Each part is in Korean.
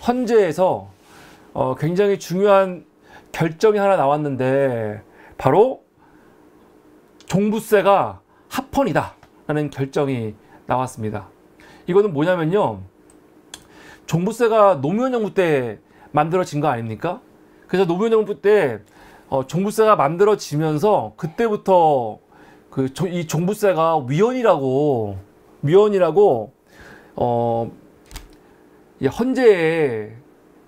헌재에서 굉장히 중요한 결정이 하나 나왔는데 바로 종부세가 합헌이다 라는 결정이 나왔습니다. 이거는 뭐냐면요, 종부세가 노무현 정부 때 만들어진 거 아닙니까? 그래서 노무현 정부 때 종부세가 만들어지면서 그때부터 이 종부세가 위헌이라고 헌재에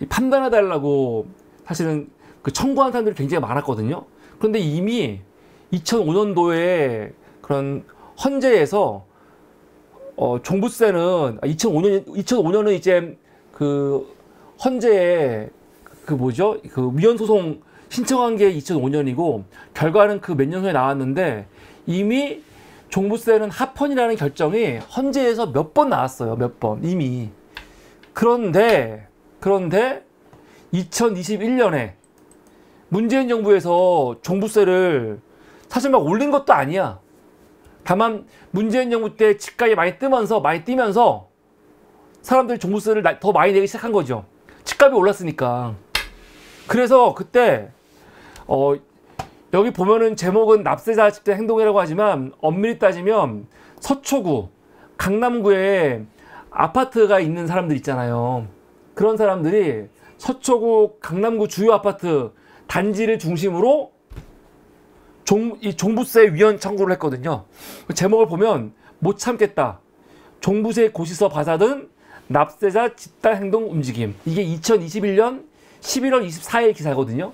판단해달라고 사실은 청구한 사람들이 굉장히 많았거든요. 그런데 이미 2005년도에 그런 헌재에서 종부세는 2005년은 이제 헌재에 위헌 소송 신청한 게 2005년이고 결과는 몇 년 후에 나왔는데 이미 종부세는 합헌이라는 결정이 헌재에서 몇 번 나왔어요. 몇 번 이미. 그런데 2021년에 문재인 정부에서 종부세를 사실 막 올린 것도 아니야. 다만 문재인 정부 때 집값이 많이 뛰면서 사람들이 종부세를 더 많이 내기 시작한 거죠. 집값이 올랐으니까. 그래서 그때 여기 보면은 제목은 납세자 집단 행동이라고 하지만 엄밀히 따지면 서초구, 강남구에 아파트가 있는 사람들 있잖아요. 그런 사람들이 서초구, 강남구 주요 아파트 단지를 중심으로 이 종부세 위헌 청구를 했거든요. 제목을 보면 못 참겠다. 종부세 고시서 받아든 납세자 집단 행동 움직임. 이게 2021년 11월 24일 기사거든요.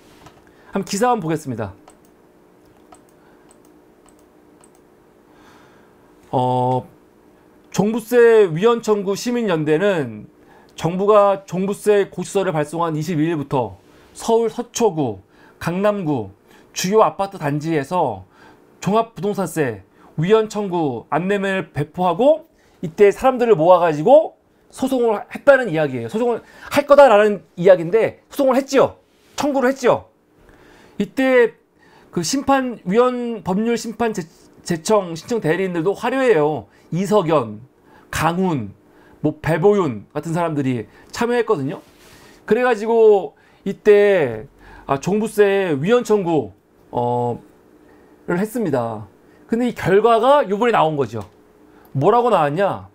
한번 기사 한번 보겠습니다. 종부세 위헌 청구 시민연대는 정부가 종부세 고시서를 발송한 22일부터 서울 서초구, 강남구 주요 아파트 단지에서 종합부동산세 위헌 청구 안내문을 배포하고 이때 사람들을 모아가지고 소송을 했다는 이야기예요. 소송을 할 거다라는 이야기인데 소송을 했지요. 청구를 했지요. 이때 위헌 법률 심판 제청 신청 대리인들도 화려해요. 이석연, 강훈, 배보윤 같은 사람들이 참여했거든요. 그래가지고 이때 종부세 위헌 청구를 했습니다. 근데 이 결과가 이번에 나온 거죠. 뭐라고 나왔냐?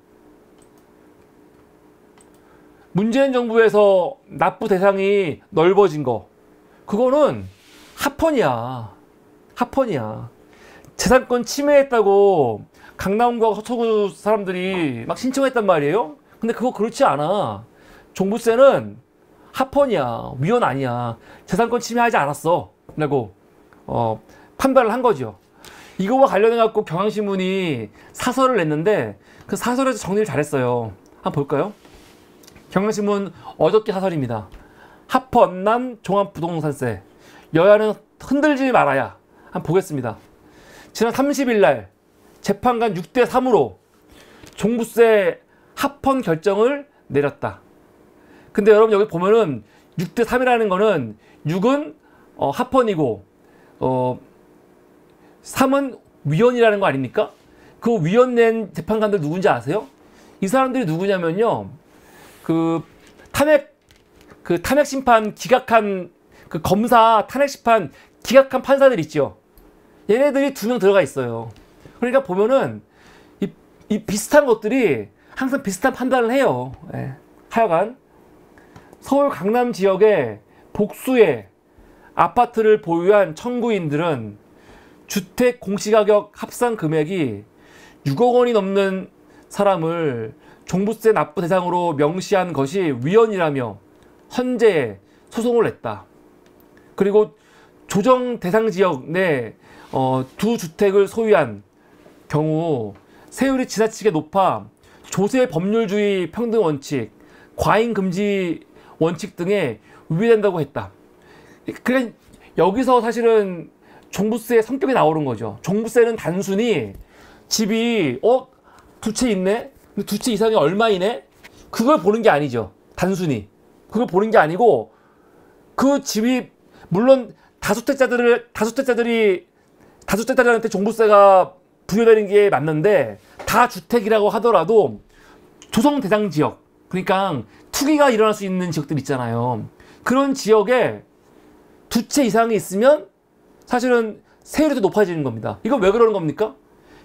문재인 정부에서 납부 대상이 넓어진 거, 그거는 합헌이야. 재산권 침해했다고 강남구와 서초구 사람들이 막 신청했단 말이에요. 근데 그거 그렇지 않아. 종부세는 합헌이야. 위헌 아니야. 재산권 침해하지 않았어 라고 판단을 한 거죠. 이거와 관련해 갖고 경향신문이 사설을 냈는데 그 사설에서 정리를 잘했어요. 한번 볼까요? 경향신문 어저께 사설입니다. 합헌난 종합부동산세, 여야는 흔들지 말아야. 한번 보겠습니다. 지난 30일 날 재판관 6대3으로 종부세 합헌 결정을 내렸다. 근데 여러분 여기 보면은 6대3이라는 거는 6은 합헌이고 3은 위헌이라는 거 아닙니까? 그 위헌 낸 재판관들 누군지 아세요? 이 사람들이 누구냐면요, 탄핵 심판 기각한 검사 탄핵 심판 기각한 판사들 있죠. 얘네들이 2명 들어가 있어요. 그러니까 보면은 이 비슷한 것들이 항상 비슷한 판단을 해요. 예. 하여간 서울 강남 지역의 복수의 아파트를 보유한 청구인들은 주택 공시가격 합산 금액이 6억 원이 넘는 사람을 종부세 납부 대상으로 명시한 것이 위헌이라며 헌재에 소송을 냈다. 그리고 조정 대상 지역 내 두 주택을 소유한 경우 세율이 지나치게 높아 조세 법률주의 평등 원칙, 과잉 금지 원칙 등에 위배된다고 했다. 그러니까 여기서 사실은 종부세의 성격이 나오는 거죠. 종부세는 단순히 집이 2채 있네? 근데 2채 이상이 얼마이네? 그걸 보는 게 아니죠. 단순히. 그걸 보는 게 아니고 그 집이 물론 다주택자들한테 종부세가 부여되는 게 맞는데 다주택이라고 하더라도 조성 대상 지역, 그러니까 투기가 일어날 수 있는 지역들 있잖아요. 그런 지역에 두 채 이상이 있으면 사실은 세율이 더 높아지는 겁니다. 이거 왜 그러는 겁니까?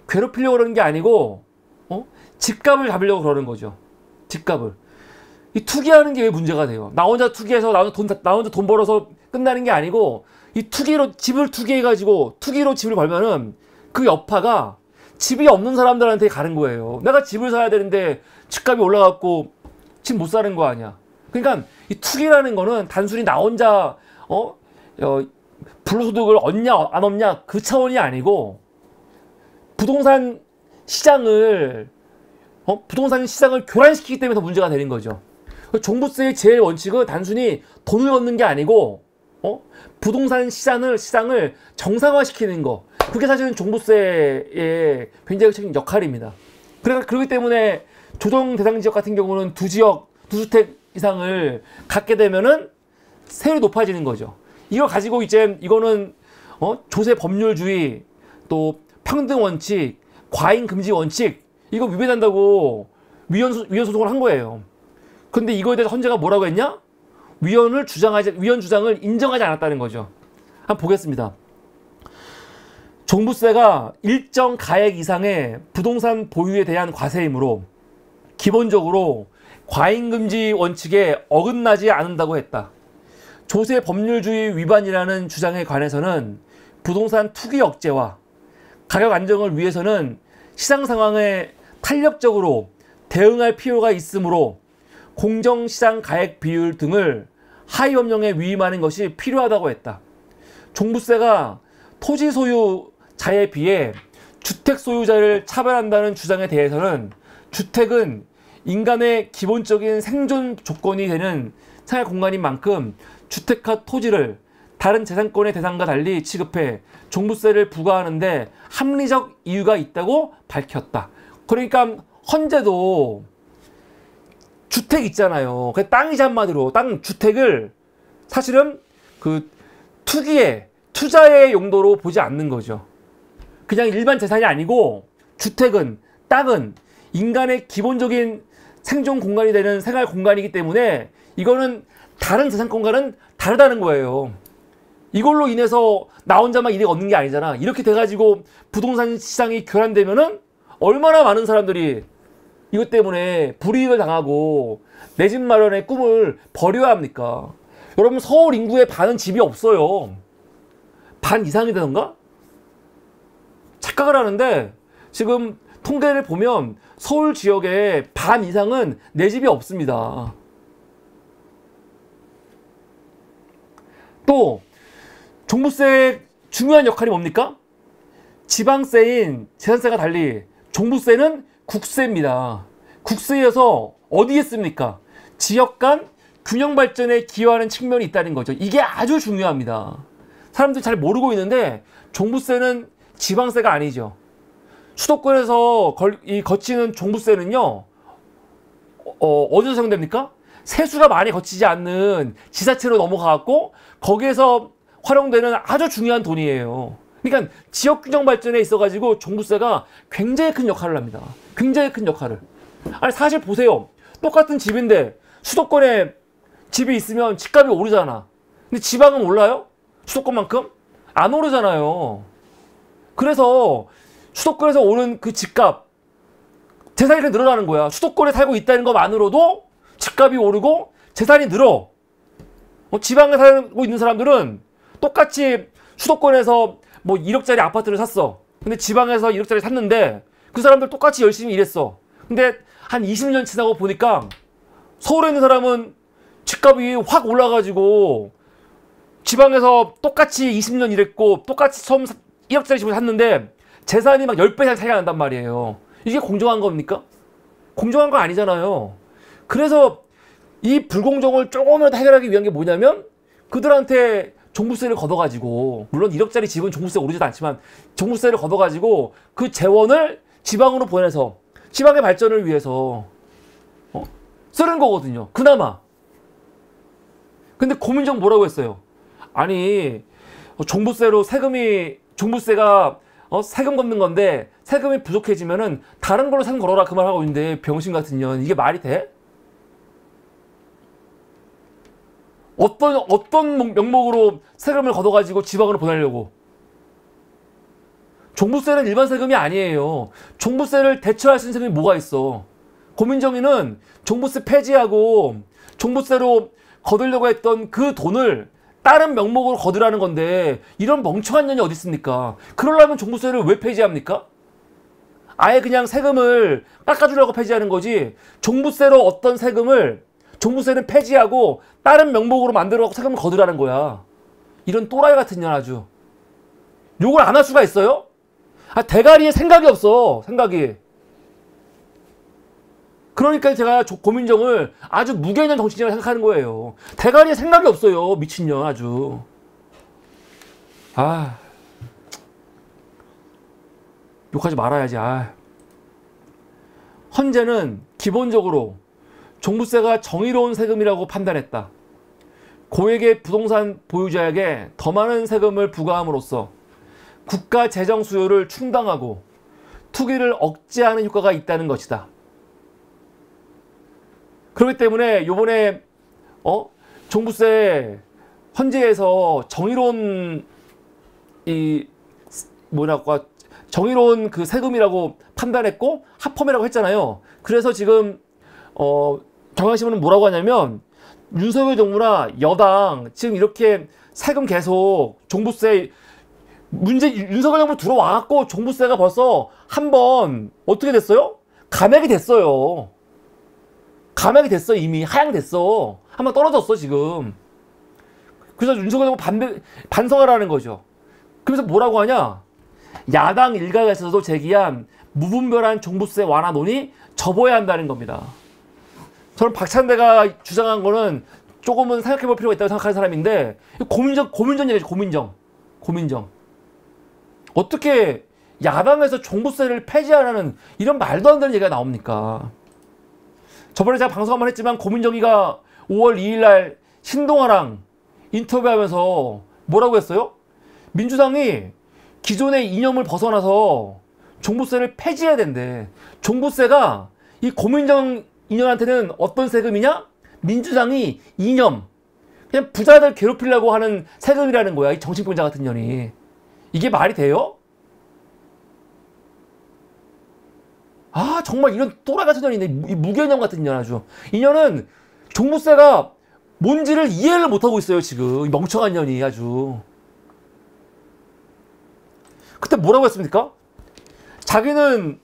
괴롭히려고 그러는 게 아니고 집값을 잡으려고 그러는 거죠. 집값을. 이 투기하는 게 왜 문제가 돼요? 나 혼자 투기해서 나 혼자 돈 벌어서 끝나는 게 아니고 이 투기로 집을 투기해가지고 투기로 집을 벌면은 그 여파가 집이 없는 사람들한테 가는 거예요. 내가 집을 사야 되는데 집값이 올라갔고 집 못 사는 거 아니야. 그러니까 이 투기라는 거는 단순히 나 혼자 불로소득을 얻냐 안 얻냐 그 차원이 아니고 부동산 시장을 교란시키기 때문에 더 문제가 되는 거죠. 종부세의 제일 원칙은 단순히 돈을 얻는 게 아니고 부동산 시장을 정상화시키는 거. 그게 사실은 종부세의 굉장히 큰 역할입니다. 그렇기 때문에 조정 대상 지역 같은 경우는 두 주택 이상을 갖게 되면은 세율이 높아지는 거죠. 이걸 가지고 이거는 조세 법률주의, 또 평등 원칙, 과잉 금지 원칙 이거 위배된다고 위헌 소송을 한 거예요. 근데 이거에 대해서 헌재가 뭐라고 했냐? 위헌 주장을 인정하지 않았다는 거죠. 한번 보겠습니다. 종부세가 일정 가액 이상의 부동산 보유에 대한 과세이므로 기본적으로 과잉금지 원칙에 어긋나지 않는다고 했다. 조세 법률주의 위반이라는 주장에 관해서는 부동산 투기 억제와 가격 안정을 위해서는 시장 상황에 탄력적으로 대응할 필요가 있으므로 공정시장 가액 비율 등을 하위 법령에 위임하는 것이 필요하다고 했다. 종부세가 토지 소유자에 비해 주택 소유자를 차별한다는 주장에 대해서는 주택은 인간의 기본적인 생존 조건이 되는 생활 공간인 만큼 주택과 토지를 다른 재산권의 대상과 달리 취급해 종부세를 부과하는데 합리적 이유가 있다고 밝혔다. 그러니까 헌재도 주택 있잖아요. 그 땅이자 한마디로 주택을 사실은 그 투자의 용도로 보지 않는 거죠. 그냥 일반 재산이 아니고 주택은 땅은 인간의 기본적인 생존 공간이 되는 생활 공간이기 때문에 이거는 다른 재산권과는 다르다는 거예요. 이걸로 인해서 나 혼자만 이득 얻는 게 아니잖아. 이렇게 돼가지고 부동산 시장이 교란되면은 얼마나 많은 사람들이 이것 때문에 불이익을 당하고 내 집 마련의 꿈을 버려야 합니까? 여러분 서울 인구의 반은 집이 없어요. 반 이상이 되던가? 착각을 하는데 지금 통계를 보면 서울 지역의 반 이상은 내 집이 없습니다. 또 종부세의 중요한 역할이 뭡니까? 지방세인 재산세가 달리 종부세는 국세입니다. 국세에서 어디에 씁니까? 지역 간 균형 발전에 기여하는 측면이 있다는 거죠. 이게 아주 중요합니다. 사람들이 잘 모르고 있는데 종부세는 지방세가 아니죠. 수도권에서 거치는 종부세는요, 어디서 적용됩니까? 세수가 많이 거치지 않는 지자체로 넘어가갖고 거기에서 활용되는 아주 중요한 돈이에요. 그러니까 지역 균형 발전에 있어가지고 종부세가 굉장히 큰 역할을 합니다. 굉장히 큰 역할을. 아니 사실 보세요. 똑같은 집인데 수도권에 집이 있으면 집값이 오르잖아. 근데 지방은 올라요? 수도권만큼? 안 오르잖아요. 그래서 수도권에서 오른 그 집값, 재산이 늘어나는 거야. 수도권에 살고 있다는 것만으로도 집값이 오르고 재산이 늘어. 지방에 살고 있는 사람들은 똑같이 수도권에서 뭐 1억짜리 아파트를 샀어. 근데 지방에서 1억짜리 샀는데 그 사람들 똑같이 열심히 일했어. 근데 한 20년 지나고 보니까 서울에 있는 사람은 집값이 확 올라가지고 지방에서 똑같이 20년 일했고 똑같이 처음 1억짜리 집을 샀는데 재산이 막 10배 이상 차이가 난단 말이에요. 이게 공정한 겁니까? 공정한 거 아니잖아요. 그래서 이 불공정을 조금이라도 해결하기 위한 게 뭐냐면 그들한테 종부세를 걷어가지고, 물론 1억짜리 집은 종부세 오르지도 않지만 종부세를 걷어가지고 그 재원을 지방으로 보내서 지방의 발전을 위해서 쓰는 거거든요. 그나마. 근데 고민정 뭐라고 했어요? 아니 종부세가 세금 걷는 건데 세금이 부족해지면은 다른 걸로 세금 걸어라 그 말 하고 있는데 병신 같은 년 이게 말이 돼? 어떤 명목으로 세금을 걷어가지고 지방으로 보내려고. 종부세는 일반 세금이 아니에요. 종부세를 대처할 수 있는 세금이 뭐가 있어. 고민정의는 종부세 폐지하고 종부세로 거두려고 했던 그 돈을 다른 명목으로 거두라는 건데 이런 멍청한 년이 어디 있습니까? 그러려면 종부세를 왜 폐지합니까? 아예 그냥 세금을 깎아주려고 폐지하는 거지. 종부세로 어떤 세금을 종부세는 폐지하고 다른 명목으로 만들어갖고 세금을 거두라는 거야. 이런 또라이 같은 년 아주. 욕을 안 할 수가 있어요? 아, 대가리에 생각이 없어. 생각이. 그러니까 제가 고민정을 아주 무개념 정치인이라고 생각하는 거예요. 대가리에 생각이 없어요. 미친년 아주. 아, 욕하지 말아야지. 아. 헌재는 기본적으로 종부세가 정의로운 세금이라고 판단했다. 고액의 부동산 보유자에게 더 많은 세금을 부과함으로써 국가 재정 수요를 충당하고 투기를 억제하는 효과가 있다는 것이다. 그렇기 때문에 요번에 종부세 헌재에서 정의로운 정의로운 그 세금이라고 판단했고 합헌이라고 했잖아요. 그래서 지금 경향신문은 뭐라고 하냐면 윤석열 정부나 여당 지금 이렇게 세금 계속 종부세 문제 윤석열 정부 들어와갖고 종부세가 벌써 한번 어떻게 됐어요? 감액이 됐어요. 감액이 됐어. 이미 하향됐어. 한번 떨어졌어 지금. 그래서 윤석열 정부 반성하라는 거죠. 그래서 뭐라고 하냐? 야당 일각에서도 제기한 무분별한 종부세 완화 논의 접어야 한다는 겁니다. 저는 박찬대가 주장한 거는 조금은 생각해 볼 필요가 있다고 생각하는 사람인데 고민정 얘기죠. 고민정. 어떻게 야당에서 종부세를 폐지하라는 이런 말도 안 되는 얘기가 나옵니까? 저번에 제가 방송 한번 했지만 고민정이가 5월 2일 날 신동아랑 인터뷰하면서 뭐라고 했어요? 민주당이 기존의 이념을 벗어나서 종부세를 폐지해야 된대. 종부세가 이 고민정 인연한테는 어떤 세금이냐? 민주당이 이념, 그냥 부자들 괴롭히려고 하는 세금이라는 거야. 이 정신병자 같은 년이. 이게 말이 돼요? 아, 정말 이런 또라이 같은 년이 있네. 이 무개념 같은 년 아주. 이 년은 종부세가 뭔지를 이해를 못하고 있어요, 지금. 이 멍청한 년이 아주. 그때 뭐라고 했습니까? 자기는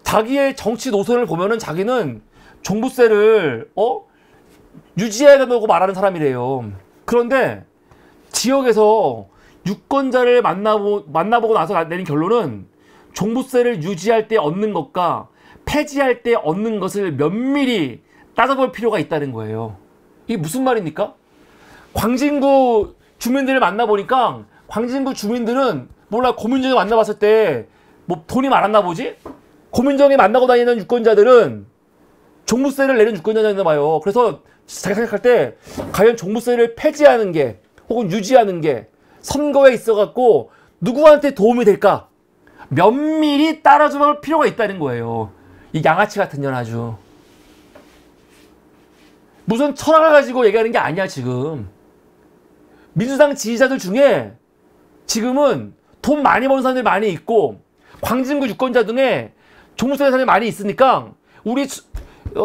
자기의 정치 노선을 보면은 자기는 종부세를 유지해야 된다고 말하는 사람이래요. 그런데 지역에서 유권자를 만나보고 나서 내린 결론은 종부세를 유지할 때 얻는 것과 폐지할 때 얻는 것을 면밀히 따져볼 필요가 있다는 거예요. 이게 무슨 말입니까? 광진구 주민들을 만나보니까 광진구 주민들은 몰라 고민정이 만나봤을 때 뭐 돈이 많았나 보지? 고민정이 만나고 다니는 유권자들은 종부세를 내는 유권자였나 봐요. 그래서 제가 생각할 때 과연 종부세를 폐지하는 게 혹은 유지하는 게 선거에 있어갖고 누구한테 도움이 될까? 면밀히 따라줄 필요가 있다는 거예요. 이 양아치 같은 년 아주. 무슨 철학을 가지고 얘기하는 게 아니야 지금. 민주당 지지자들 중에 지금은 돈 많이 버는 사람들이 많이 있고 광진구 유권자 등에 종부세 내는 사람이 많이 있으니까 우리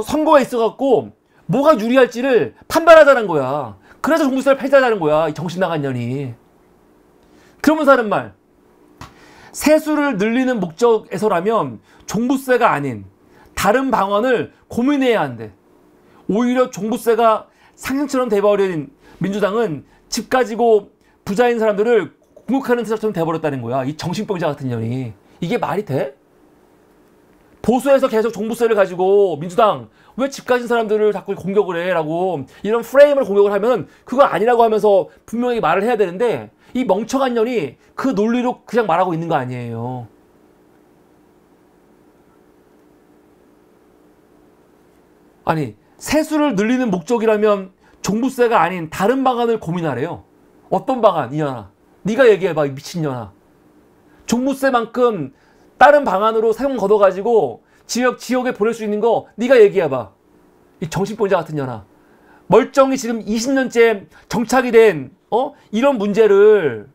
선거에 있어갖고 뭐가 유리할지를 판단하자는 거야. 그래서 종부세를 폐지하자는 거야. 이 정신 나간 년이. 그러면서 하는 말. 세수를 늘리는 목적에서라면 종부세가 아닌 다른 방안을 고민해야 한대. 오히려 종부세가 상징처럼 돼버린 민주당은 집 가지고 부자인 사람들을 공격하는 세상처럼 돼버렸다는 거야. 이 정신병자 같은 년이. 이게 말이 돼? 보수에서 계속 종부세를 가지고 민주당 왜 집 가진 사람들을 자꾸 공격을 해? 라고 이런 프레임을 공격을 하면 그거 아니라고 하면서 분명히 말을 해야 되는데 이 멍청한 년이 그 논리로 그냥 말하고 있는 거 아니에요. 아니 세수를 늘리는 목적이라면 종부세가 아닌 다른 방안을 고민하래요. 어떤 방안? 이년아 네가 얘기해봐. 이 미친년아. 종부세만큼 다른 방안으로 세금 걷어가지고 지역에 보낼 수 있는 거 네가 얘기해봐. 이 정신병자 같은 년아. 멀쩡히 지금 20년째 정착이 된 이런 문제를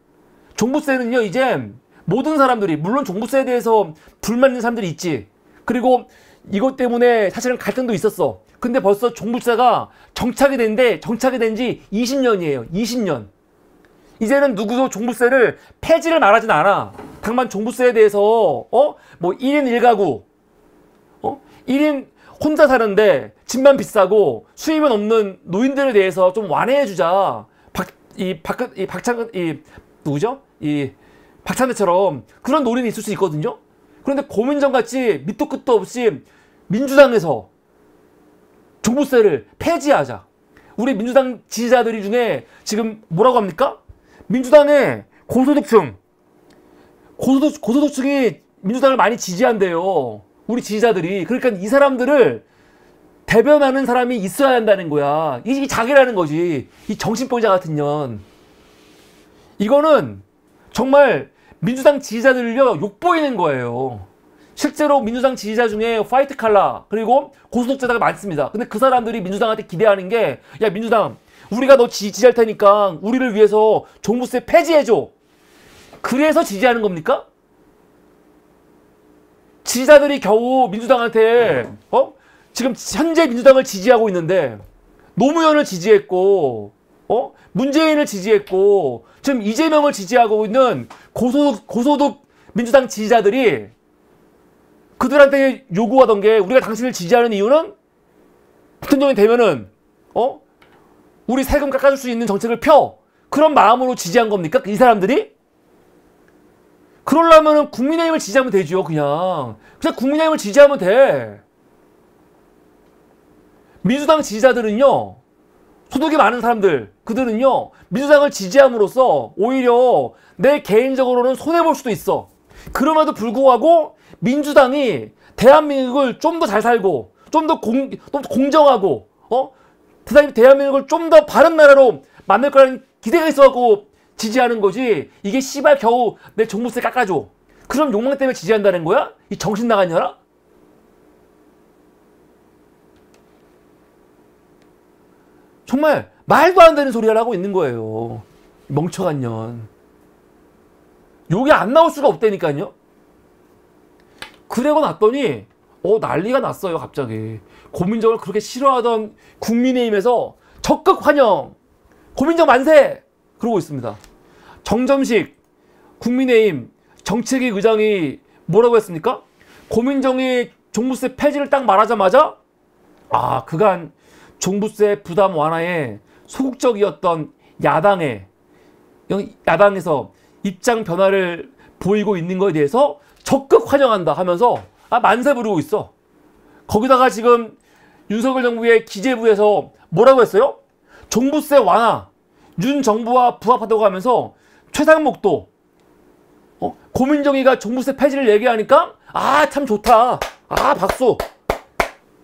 종부세는요 이제 모든 사람들이 물론 종부세에 대해서 불만 있는 사람들이 있지. 그리고 이것 때문에 사실은 갈등도 있었어. 근데 벌써 종부세가 정착이 된지 20년이에요. 20년. 이제는 누구도 종부세를 폐지를 말하진 않아. 다만 종부세에 대해서 뭐 1인 1가구 1인 혼자 사는데 집만 비싸고 수입은 없는 노인들에 대해서 좀 완화해주자. 박찬대처럼 그런 논의는 있을 수 있거든요. 그런데 고민정 같이 밑도 끝도 없이 민주당에서 종부세를 폐지하자. 우리 민주당 지지자들이 중에 지금 뭐라고 합니까? 민주당의 고소득층이 민주당을 많이 지지한대요. 우리 지지자들이. 그러니까 이 사람들을 대변하는 사람이 있어야 한다는 거야. 이게 자기라는 거지. 이 정신병자 같은 년. 이거는 정말 민주당 지지자들을요 욕보이는 거예요. 실제로 민주당 지지자 중에 화이트 칼라 그리고 고소득자가 많습니다. 근데 그 사람들이 민주당한테 기대하는 게 야 민주당 우리가 너 지지할 테니까 우리를 위해서 종부세 폐지해줘. 그래서 지지하는 겁니까? 지지자들이 겨우 민주당한테 지금 현재 민주당을 지지하고 있는데 노무현을 지지했고 문재인을 지지했고 지금 이재명을 지지하고 있는 고소득 민주당 지지자들이 그들한테 요구하던 게 우리가 당신을 지지하는 이유는 대통령이 되면은 우리 세금 깎아줄 수 있는 정책을 펴. 그런 마음으로 지지한 겁니까? 이 사람들이? 그러려면은 국민의힘을 지지하면 되죠. 그냥 국민의힘을 지지하면 돼. 민주당 지지자들은요 소득이 많은 사람들 그들은요 민주당을 지지함으로써 오히려 내 개인적으로는 손해볼 수도 있어. 그럼에도 불구하고 민주당이 대한민국을 좀 더 잘 살고 좀 더 공정하고 대한민국을 좀 더 바른 나라로 만들 거라는 기대가 있어갖고 지지하는 거지. 이게 씨발 겨우 내 종부세 깎아줘. 그런 욕망 때문에 지지한다는 거야? 이 정신 나간 년아? 정말 말도 안 되는 소리를 하고 있는 거예요. 멍청한 년. 욕이 안 나올 수가 없다니까요. 그러고 났더니 난리가 났어요. 갑자기 고민정을 그렇게 싫어하던 국민의힘에서 적극 환영, 고민정 만세 그러고 있습니다. 정점식 국민의힘 정책위 의장이 뭐라고 했습니까? 고민정이 종부세 폐지를 딱 말하자마자 그간 종부세 부담 완화에 소극적이었던 야당에서 입장 변화를 보이고 있는 것에 대해서 적극 환영한다 하면서 만세 부르고 있어. 거기다가 지금 윤석열 정부의 기재부에서 뭐라고 했어요? 종부세 완화, 윤 정부와 부합하다고 하면서 최상목도 고민정이가 종부세 폐지를 얘기하니까 참 좋다. 박수.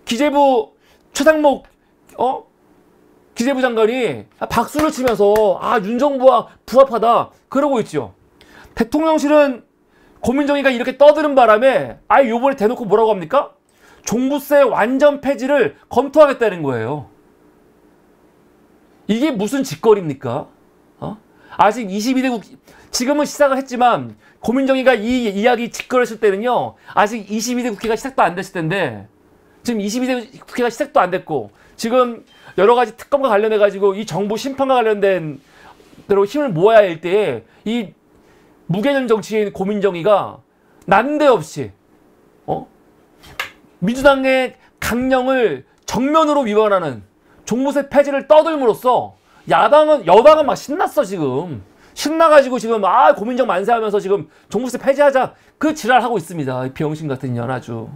기재부 최상목 기재부 장관이 박수를 치면서 윤 정부와 부합하다 그러고 있죠. 대통령실은 고민정이가 이렇게 떠드는 바람에 요번에 대놓고 뭐라고 합니까? 종부세 완전 폐지를 검토하겠다는 거예요. 이게 무슨 짓거리입니까? 아직 22대 지금은 시작을 했지만 고민정이가 이 이야기 짓거렸을 때는요 아직 22대 국회가 시작도 안 됐을 텐데 지금 22대 국회가 시작도 안 됐고 지금 여러 가지 특검과 관련해 가지고 이 정부 심판과 관련된 대로 힘을 모아야 할 때에 이 무개념 정치인 고민정이가 난데없이 민주당의 강령을 정면으로 위반하는 종부세 폐지를 떠들므로써 여당은 막 신났어. 지금 신나가지고 지금 고민정 만세하면서 지금 종부세 폐지하자 그 지랄하고 있습니다. 이 병신 같은 년 아주.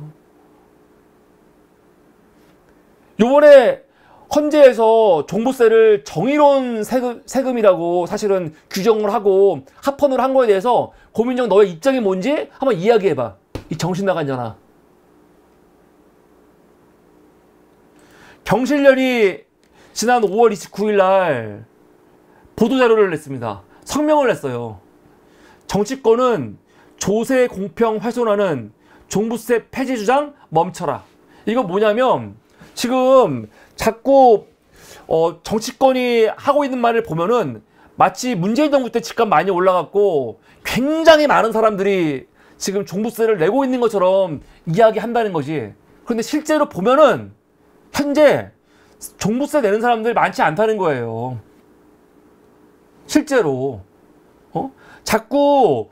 요번에 헌재에서 종부세를 정의로운 세금이라고 사실은 규정을 하고 합헌을 한 거에 대해서 고민정 너의 입장이 뭔지 한번 이야기해봐. 이 정신 나간 년아. 경실련이 지난 5월 29일 날 보도자료를 냈습니다. 성명을 냈어요. 정치권은 조세 공평 훼손하는 종부세 폐지 주장 멈춰라. 이거 뭐냐면 지금 자꾸 정치권이 하고 있는 말을 보면은 마치 문재인 정부 때 집값 많이 올라갔고 굉장히 많은 사람들이 지금 종부세를 내고 있는 것처럼 이야기한다는 거지. 그런데 실제로 보면은 현재 종부세 내는 사람들 많지 않다는 거예요. 실제로. 자꾸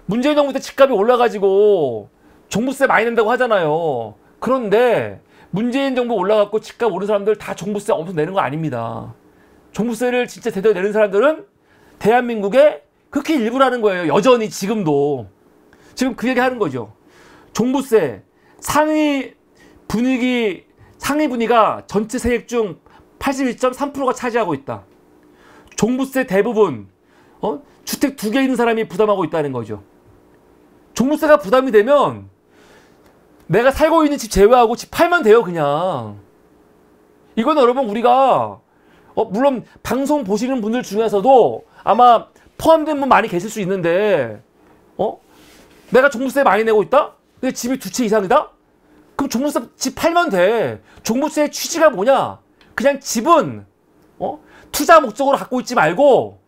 문재인 정부 때 집값이 올라가지고 종부세 많이 낸다고 하잖아요. 그런데 문재인 정부 올라갔고 집값 오른 사람들 다 종부세 엄청 내는 거 아닙니다. 종부세를 진짜 제대로 내는 사람들은 대한민국의 극히 일부라는 거예요. 여전히 지금도. 지금 그 얘기 하는 거죠. 종부세 상위 분위가 전체 세액 중 81.3%가 차지하고 있다. 종부세 대부분 주택 2개 있는 사람이 부담하고 있다는 거죠. 종부세가 부담이 되면 내가 살고 있는 집 제외하고 집 팔면 돼요, 그냥. 이건 여러분 우리가 물론 방송 보시는 분들 중에서도 아마 포함된 분 많이 계실 수 있는데 내가 종부세 많이 내고 있다? 근데 집이 2채 이상이다? 그럼 종부세 집 팔면 돼. 종부세의 취지가 뭐냐? 그냥 집은 투자 목적으로 갖고 있지 말고,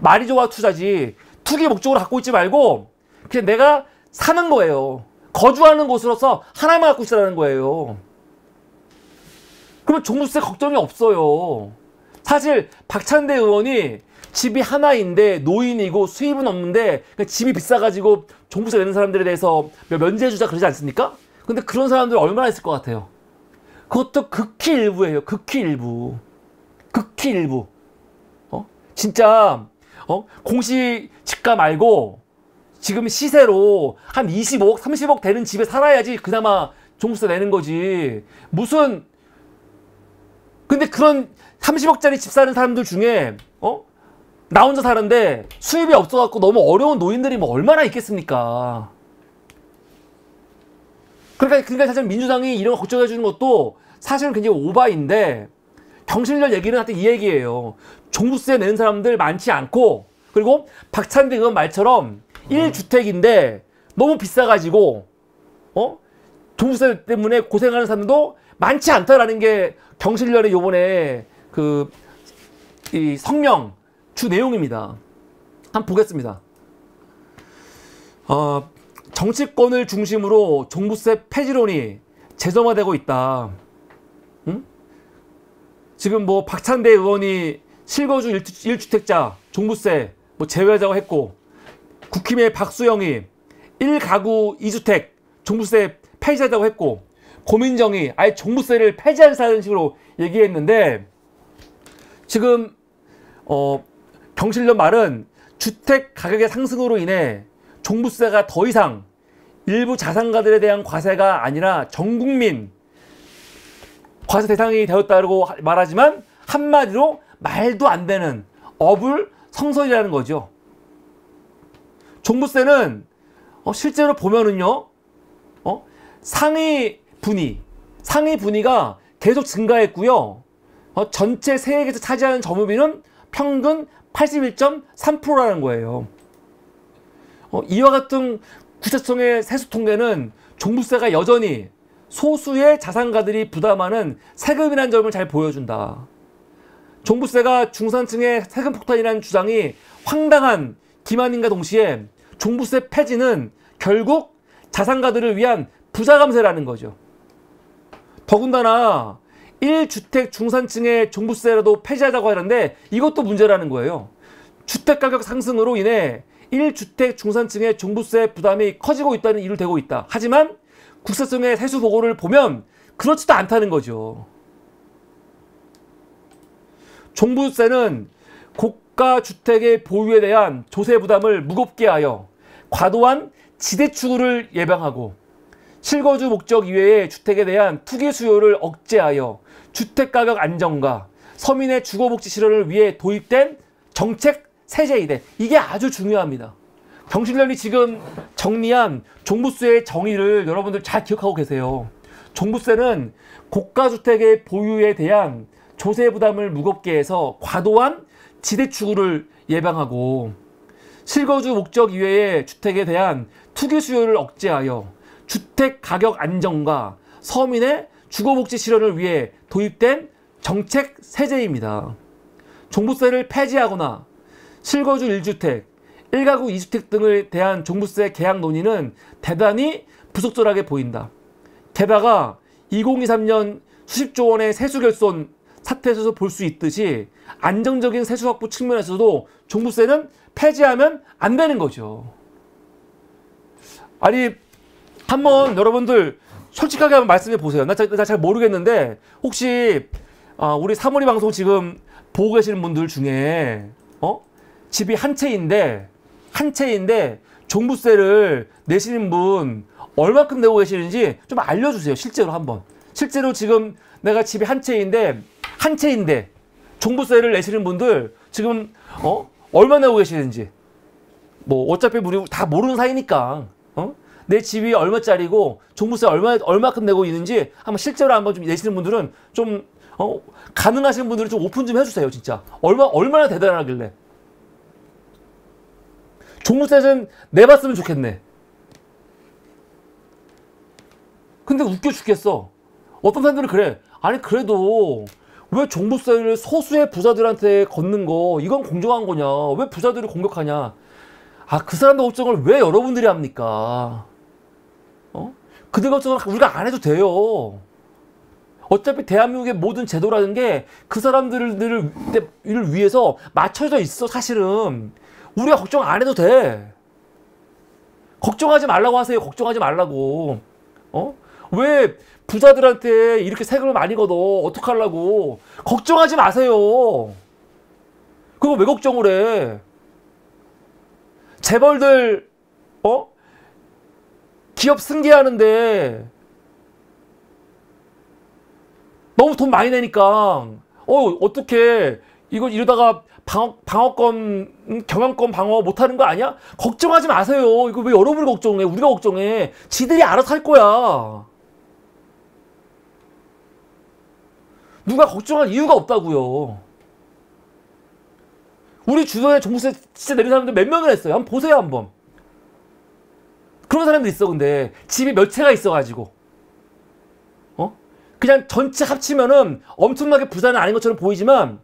말이 좋아 투자지, 투기 목적으로 갖고 있지 말고 그냥 내가 사는 거예요. 거주하는 곳으로서 하나만 갖고 있으라는 거예요. 그러면 종부세 걱정이 없어요. 사실 박찬대 의원이 집이 하나인데 노인이고 수입은 없는데 집이 비싸가지고 종부세 내는 사람들에 대해서 면제해주자 그러지 않습니까? 근데 그런 사람들 얼마나 있을 것 같아요? 그것도 극히 일부예요. 극히 일부. 극히 일부. 진짜 공시 지가 말고 지금 시세로 한 25억, 30억 되는 집에 살아야지 그나마 종부세 내는 거지. 무슨 근데 그런 30억짜리 집 사는 사람들 중에 나 혼자 사는데 수입이 없어갖고 너무 어려운 노인들이 뭐 얼마나 있겠습니까? 그러니까 사실 민주당이 이런 거 걱정해 주는 것도 사실은 굉장히 오바인데, 경실련 얘기는 하여튼 이 얘기예요. 종부세 내는 사람들 많지 않고, 그리고 박찬대 의원 말처럼 1주택인데 너무 비싸가지고 종부세 때문에 고생하는 사람도 많지 않다라는 게 경실련의 요번에 이 성명 주 내용입니다. 한번 보겠습니다. 정치권을 중심으로 종부세 폐지론이 재점화되고 있다. 응? 지금 뭐 박찬대 의원이 실거주 1주택자 종부세 제외하자고 했고, 국힘의 박수영이 1가구 2주택 종부세 폐지하자고 했고, 고민정이 아예 종부세를 폐지하자는 식으로 얘기했는데, 지금 경실련 말은 주택 가격의 상승으로 인해 종부세가 더 이상 일부 자산가들에 대한 과세가 아니라 전 국민 과세 대상이 되었다고 말하지만 한마디로 말도 안 되는 어불성설이라는 거죠. 종부세는 실제로 보면은요, 상위 분위가 계속 증가했고요. 전체 세액에서 차지하는 점유비는 평균 81.3%라는 거예요. 이와 같은 구체성의 세수 통계는 종부세가 여전히 소수의 자산가들이 부담하는 세금이라는 점을 잘 보여준다. 종부세가 중산층의 세금 폭탄이라는 주장이 황당한 기만인과 동시에 종부세 폐지는 결국 자산가들을 위한 부자 감세라는 거죠. 더군다나 1주택 중산층의 종부세라도 폐지하자고 하는데 이것도 문제라는 거예요. 주택가격 상승으로 인해 1주택 중산층의 종부세 부담이 커지고 있다는 이유를 대고 있다. 하지만 국세청의 세수 보고를 보면 그렇지도 않다는 거죠. 종부세는 고가 주택의 보유에 대한 조세 부담을 무겁게 하여 과도한 지대추구를 예방하고, 실거주 목적 이외의 주택에 대한 투기 수요를 억제하여 주택가격 안정과 서민의 주거복지 실현을 위해 도입된 정책 세제이대. 이게 아주 중요합니다. 경실련이 지금 정리한 종부세의 정의를 여러분들 잘 기억하고 계세요. 종부세는 고가주택의 보유에 대한 조세 부담을 무겁게 해서 과도한 지대추구를 예방하고, 실거주 목적 이외의 주택에 대한 투기 수요를 억제하여 주택 가격 안정과 서민의 주거복지 실현을 위해 도입된 정책 세제입니다. 종부세를 폐지하거나 실거주 1주택, 1가구 2주택 등을 대한 종부세 개혁 논의는 대단히 부적절하게 보인다. 게다가 2023년 수십조 원의 세수 결손 사태에서 볼 수 있듯이 안정적인 세수 확보 측면에서도 종부세는 폐지하면 안 되는 거죠. 아니, 한번 여러분들 솔직하게 한번 말씀해 보세요. 나 잘 모르겠는데 혹시 우리 사모리 방송 지금 보고 계시는 분들 중에 집이 한 채인데 종부세를 내시는 분 얼마큼 내고 계시는지 좀 알려주세요. 실제로 한번. 실제로 지금 내가 집이 한 채인데 종부세를 내시는 분들 지금 얼마 내고 계시는지, 뭐 어차피 우리 다 모르는 사이니까 내 집이 얼마짜리고 종부세 얼마큼 내고 있는지 한번 실제로 한번 좀 내시는 분들은 좀 가능하신 분들은 좀 오픈 좀 해주세요. 진짜 얼마나 대단하길래. 종부세 좀 내봤으면 좋겠네. 근데 웃겨 죽겠어. 어떤 사람들은 그래. 아니 그래도 왜 종부세를 소수의 부자들한테 걷는 거, 이건 공정한 거냐, 왜 부자들을 공격하냐. 그 사람들 걱정을 왜 여러분들이 합니까? 그들 걱정을 우리가 안 해도 돼요. 어차피 대한민국의 모든 제도라는 게 그 사람들을 위해서 맞춰져 있어. 사실은 우리가 걱정 안 해도 돼. 걱정하지 말라고 하세요. 걱정하지 말라고. 왜 부자들한테 이렇게 세금을 많이 걷어? 어떡하려고? 걱정하지 마세요. 그거 왜 걱정을 해? 재벌들 기업 승계하는데 너무 돈 많이 내니까 어떻게 이러다가 방어권, 경영권 방어 못하는 거 아니야? 걱정하지 마세요. 이거 왜 여러분이 걱정해? 우리가 걱정해. 지들이 알아서 할 거야. 누가 걱정할 이유가 없다고요. 우리 주변에 종부세 진짜 내린 사람들 몇 명을 했어요. 한번 보세요. 한번. 그런 사람들 있어. 근데 집이 몇 채가 있어가지고 그냥 전체 합치면은 엄청나게 부자는 아닌 것처럼 보이지만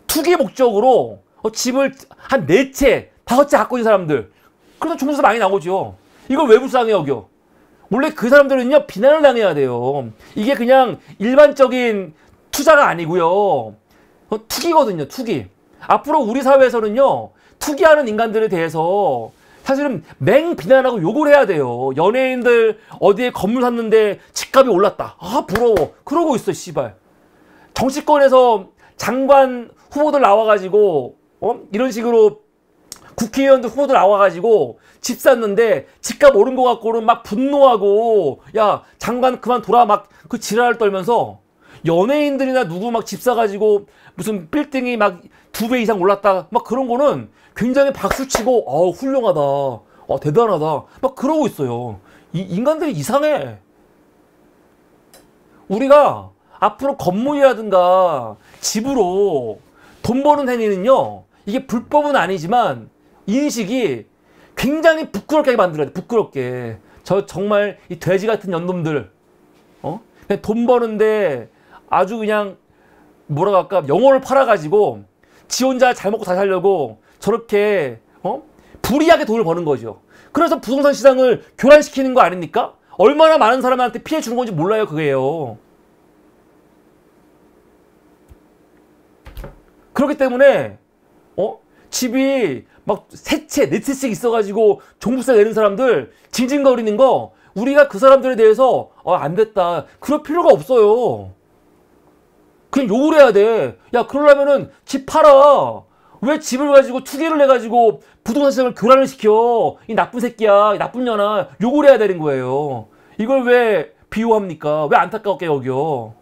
투기 목적으로 집을 한 4채, 5채 갖고 있는 사람들, 그래서 종부세 많이 나오죠. 이걸 왜 불쌍해 여겨? 원래 그 사람들은요 비난을 당해야 돼요. 이게 그냥 일반적인 투자가 아니고요, 투기거든요. 투기. 앞으로 우리 사회에서는요 투기하는 인간들에 대해서 사실은 맹 비난하고 욕을 해야 돼요. 연예인들 어디에 건물 샀는데 집값이 올랐다. 부러워. 그러고 있어 씨발. 정치권에서 장관 후보들 나와가지고 이런 식으로 국회의원들 후보들 나와가지고 집 샀는데 집값 오른 거 갖고는 막 분노하고 야 장관 그만둬라 막 그 지랄을 떨면서, 연예인들이나 누구 막 집 사가지고 무슨 빌딩이 막 2배 이상 올랐다 막 그런 거는 굉장히 박수치고 훌륭하다, 대단하다 막 그러고 있어요. 인간들이 이상해. 우리가 앞으로 건물이라든가 집으로 돈 버는 행위는요, 이게 불법은 아니지만 인식이 굉장히 부끄럽게 만들어야 돼. 부끄럽게. 정말 이 돼지 같은 년놈들 그냥 돈 버는데 아주 그냥 뭐라고 할까, 영혼을 팔아가지고 지 혼자 잘 먹고 잘 살려고 저렇게 불이하게 돈을 버는 거죠. 그래서 부동산 시장을 교란시키는 거 아닙니까? 얼마나 많은 사람한테 피해 주는 건지 몰라요. 그게요. 그렇기 때문에 집이 막 3채, 4채씩 있어가지고 종부세 내는 사람들 징징거리는 거, 우리가 그 사람들에 대해서 안 됐다 그럴 필요가 없어요. 그냥 욕을 해야 돼. 야 그러려면은 집 팔아. 왜 집을 가지고 투기를 해가지고 부동산 시장을 교란을 시켜? 이 나쁜 새끼야, 이 나쁜 년아. 욕을 해야 되는 거예요. 이걸 왜 비호합니까? 왜 안타깝게 여겨?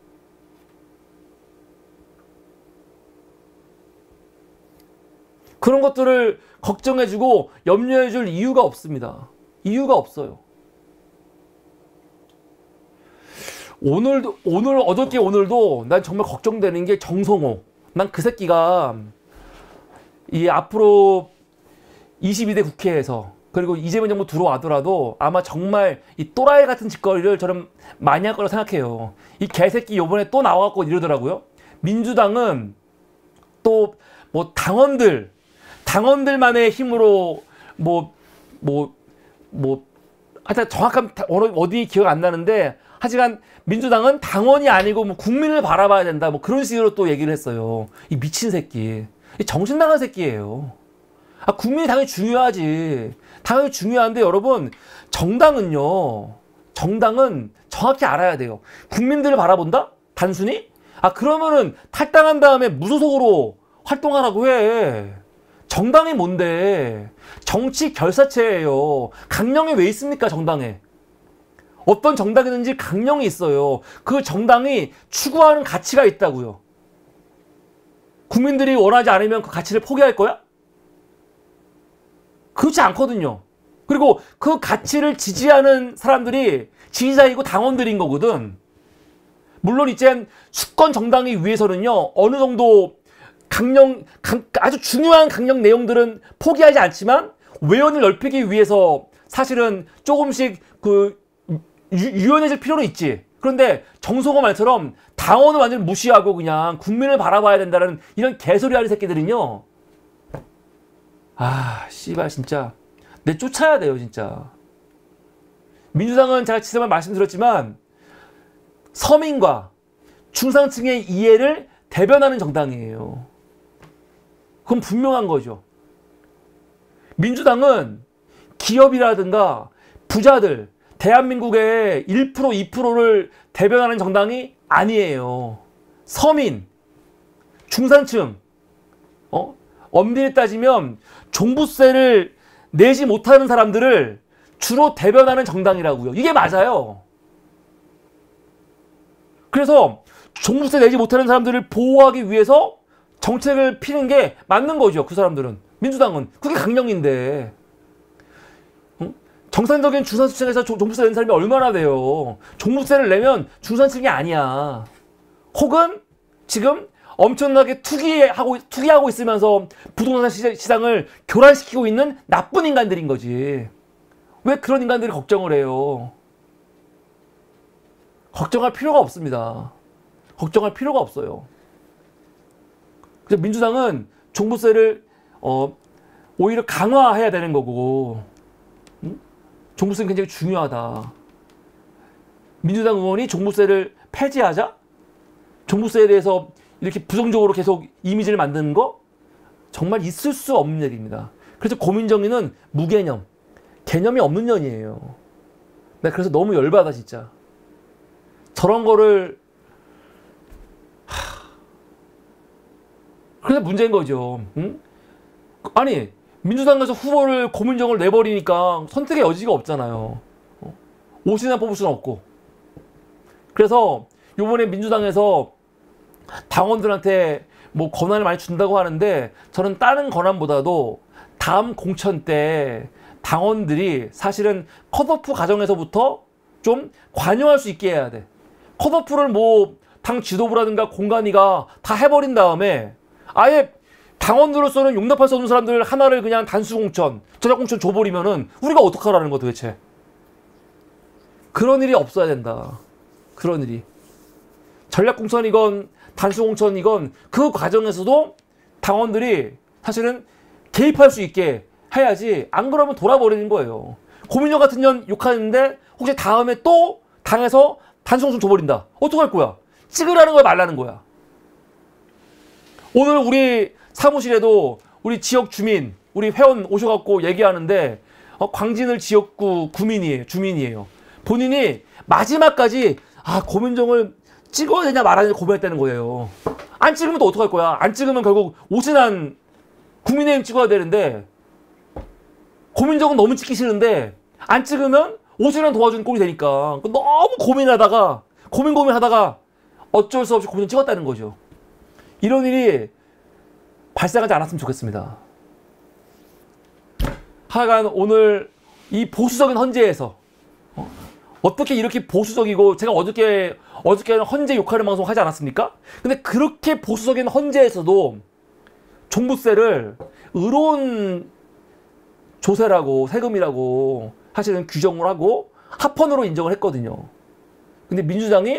그런 것들을 걱정해주고 염려해줄 이유가 없습니다. 이유가 없어요. 오늘 어저께 오늘도 난 정말 걱정되는 게 정성호. 난 그 새끼가 이 앞으로 22대 국회에서 그리고 이재명 정부 들어와더라도 아마 정말 이 또라이 같은 짓거리를 저는 많이 할 거라고 생각해요. 이 개새끼 요번에 또 나와갖고 이러더라고요. 민주당은 또 뭐 당원들만의 힘으로 하여튼 정확한 어디 기억 안 나는데, 하지만 민주당은 당원이 아니고 뭐 국민을 바라봐야 된다, 뭐 그런 식으로 또 얘기를 했어요. 이 미친 새끼, 이 정신 나간 새끼예요. 국민이 당연히 중요하지. 당연히 중요한데 여러분, 정당은 정확히 알아야 돼요. 국민들을 바라본다? 단순히? 그러면은 탈당한 다음에 무소속으로 활동하라고 해. 정당이 뭔데? 정치 결사체예요. 강령이 왜 있습니까, 정당에? 어떤 정당이든지 강령이 있어요. 그 정당이 추구하는 가치가 있다고요. 국민들이 원하지 않으면 그 가치를 포기할 거야? 그렇지 않거든요. 그리고 그 가치를 지지하는 사람들이 지지자이고 당원들인 거거든. 물론 이제 수권 정당이 위해서는요, 어느 정도 아주 중요한 강령 내용들은 포기하지 않지만, 외연을 넓히기 위해서 사실은 조금씩 유연해질 필요는 있지. 그런데 정성호 말처럼 당원을 완전 무시하고 그냥 국민을 바라봐야 된다는 이런 개소리 하는 새끼들은요, 씨발, 진짜. 쫓아야 돼요, 진짜. 민주당은 제가 지난번에 말씀드렸지만, 서민과 중상층의 이해를 대변하는 정당이에요. 그건 분명한 거죠. 민주당은 기업이라든가 부자들, 대한민국의 1%, 2%를 대변하는 정당이 아니에요. 서민, 중산층, 엄밀히 따지면 종부세를 내지 못하는 사람들을 주로 대변하는 정당이라고요. 이게 맞아요. 그래서 종부세 내지 못하는 사람들을 보호하기 위해서 정책을 피는 게 맞는 거죠. 그 사람들은. 민주당은. 그게 강령인데. 정상적인 중산층에서 종부세 내는 사람이 얼마나 돼요. 종부세를 내면 중산층이 아니야. 혹은 지금 엄청나게 투기하고 있으면서 부동산 시장을 교란시키고 있는 나쁜 인간들인 거지. 왜 그런 인간들이 걱정을 해요? 걱정할 필요가 없습니다. 걱정할 필요가 없어요. 그래서 민주당은 종부세를 오히려 강화해야 되는 거고, 종부세는 굉장히 중요하다. 민주당 의원이 종부세를 폐지하자? 종부세에 대해서 이렇게 부정적으로 계속 이미지를 만드는 거? 정말 있을 수 없는 얘기입니다. 그래서 고민정의는 무개념, 개념이 없는 년이에요. 나 그래서 너무 열받아, 진짜. 저런 거를 그래서 문제인 거죠. 응? 아니, 민주당에서 후보를 고민정을 내버리니까 선택의 여지가 없잖아요. 옷이나 뽑을 수는 없고. 그래서 요번에 민주당에서 당원들한테 뭐 권한을 많이 준다고 하는데, 저는 다른 권한보다도 다음 공천 때 당원들이 사실은 컷오프 과정에서부터 좀 관여할 수 있게 해야 돼. 컷오프를 뭐 당 지도부라든가 공관위가 다 해버린 다음에 아예 당원으로서는 용납할 수 없는 사람들 하나를 그냥 단수 공천, 전략 공천 줘버리면은 우리가 어떡하라는 거 도대체. 그런 일이 없어야 된다. 그런 일이. 전략 공천이건 단수 공천이건 그 과정에서도 당원들이 사실은 개입할 수 있게 해야지, 안 그러면 돌아버리는 거예요. 고민정 같은 년 욕하는데 혹시 다음에 또 당에서 단수 공천 줘버린다. 어떡할 거야? 찍으라는 거야, 말라는 거야? 오늘 우리 사무실에도 우리 지역 주민, 우리 회원 오셔갖고 얘기하는데, 광진을 지역구 주민이에요. 본인이 마지막까지 고민정을 찍어야 되냐 말아야 되냐 고민했다는 거예요. 안 찍으면 또 어떡할 거야? 안 찍으면 결국 오신한 국민의힘 찍어야 되는데, 고민정은 너무 찍기 싫은데 안 찍으면 오신한 도와주는 꼴이 되니까 너무 고민하다가 어쩔 수 없이 고민정 찍었다는 거죠. 이런 일이 발생하지 않았으면 좋겠습니다. 하여간 오늘 이 보수적인 헌재에서 어떻게 이렇게 보수적이고, 제가 어저께는 헌재 욕하는 방송 하지 않았습니까? 근데 그렇게 보수적인 헌재에서도 종부세를 의로운 조세라고, 세금이라고 사실은 규정을 하고 합헌으로 인정을 했거든요. 근데 민주당의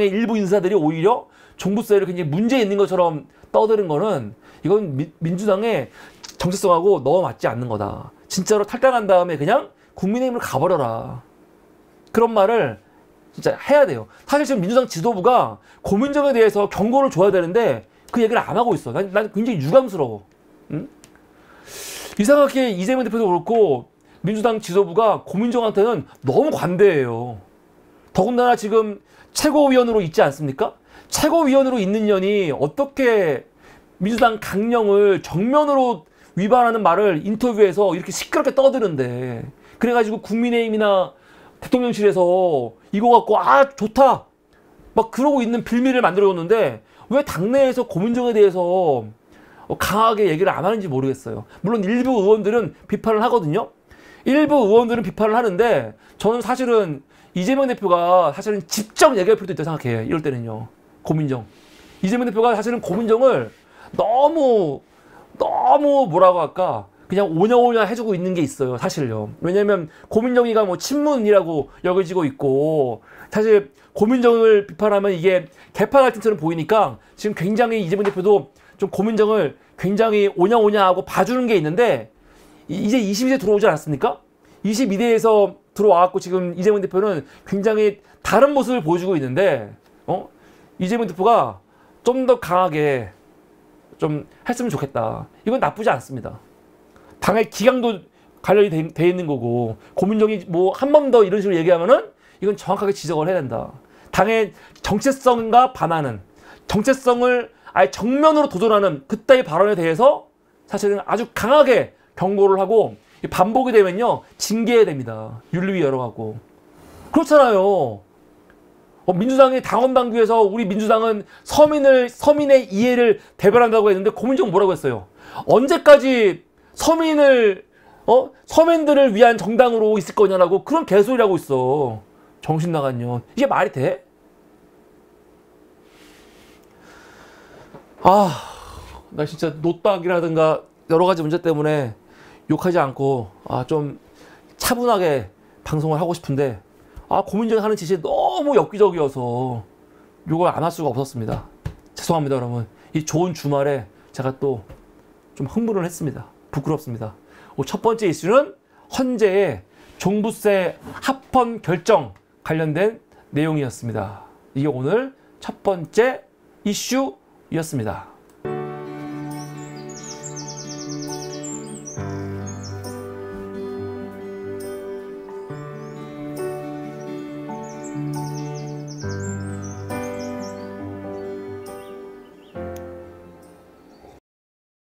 일부 인사들이 오히려 종부세를 굉장히 문제 있는 것처럼 떠드는 거는 이건 민주당의 정체성하고 너무 맞지 않는 거다. 진짜로 탈당한 다음에 그냥 국민의힘을 가버려라. 그런 말을 진짜 해야 돼요. 사실 지금 민주당 지도부가 고민정에 대해서 경고를 줘야 되는데 그 얘기를 안 하고 있어. 난 굉장히 유감스러워. 응? 이상하게 이재명 대표도 그렇고 민주당 지도부가 고민정한테는 너무 관대해요. 더군다나 지금 최고위원으로 있지 않습니까? 최고위원으로 있는 년이 어떻게 민주당 강령을 정면으로 위반하는 말을 인터뷰에서 이렇게 시끄럽게 떠드는데, 그래가지고 국민의힘이나 대통령실에서 이거 갖고 아 좋다 막 그러고 있는 빌미를 만들어줬는데 왜 당내에서 고민정에 대해서 강하게 얘기를 안 하는지 모르겠어요. 물론 일부 의원들은 비판을 하거든요. 일부 의원들은 비판을 하는데 저는 사실은 이재명 대표가 사실은 직접 얘기할 필요도 있다고 생각해요. 이럴 때는요. 고민정. 이재명 대표가 사실은 고민정을 너무 뭐라고 할까 그냥 오냐오냐 해주고 있는 게 있어요. 사실요. 왜냐면 고민정이가 뭐 친문이라고 여겨지고 있고 사실 고민정을 비판하면 이게 개파 갈등처럼 보이니까 지금 굉장히 이재명 대표도 좀 고민정을 굉장히 오냐오냐 하고 봐주는 게 있는데 이제 22대 들어오지 않았습니까? 22대에서 들어와갖고 지금 이재명 대표는 굉장히 다른 모습을 보여주고 있는데 이재명 대표가 좀 더 강하게 좀 했으면 좋겠다. 이건 나쁘지 않습니다. 당의 기강도 관련이 돼 있는 거고 고민정이 뭐 한 번 더 이런 식으로 얘기하면은 이건 정확하게 지적을 해야 된다. 당의 정체성과 반하는 정체성을 아예 정면으로 도전하는 그따위 발언에 대해서 사실은 아주 강하게 경고를 하고 반복이 되면요 징계해야 됩니다. 윤리위 열어가고 그렇잖아요. 민주당이 당원 당규에서 우리 민주당은 서민의 이해를 대변한다고 했는데 고민정 뭐라고 했어요? 언제까지 서민들을 위한 정당으로 있을 거냐라고 그런 개소리를 하고 있어. 정신 나간 년. 이게 말이 돼? 나 진짜 노딱이라든가 여러 가지 문제 때문에 욕하지 않고 좀 차분하게 방송을 하고 싶은데 고민정이 하는 짓이 너무 엽기적이어서 욕을 안 할 수가 없었습니다. 죄송합니다, 여러분. 이 좋은 주말에 제가 또 좀 흥분을 했습니다. 부끄럽습니다. 첫 번째 이슈는 헌재의 종부세 합헌 결정 관련된 내용이었습니다. 이게 오늘 첫 번째 이슈였습니다.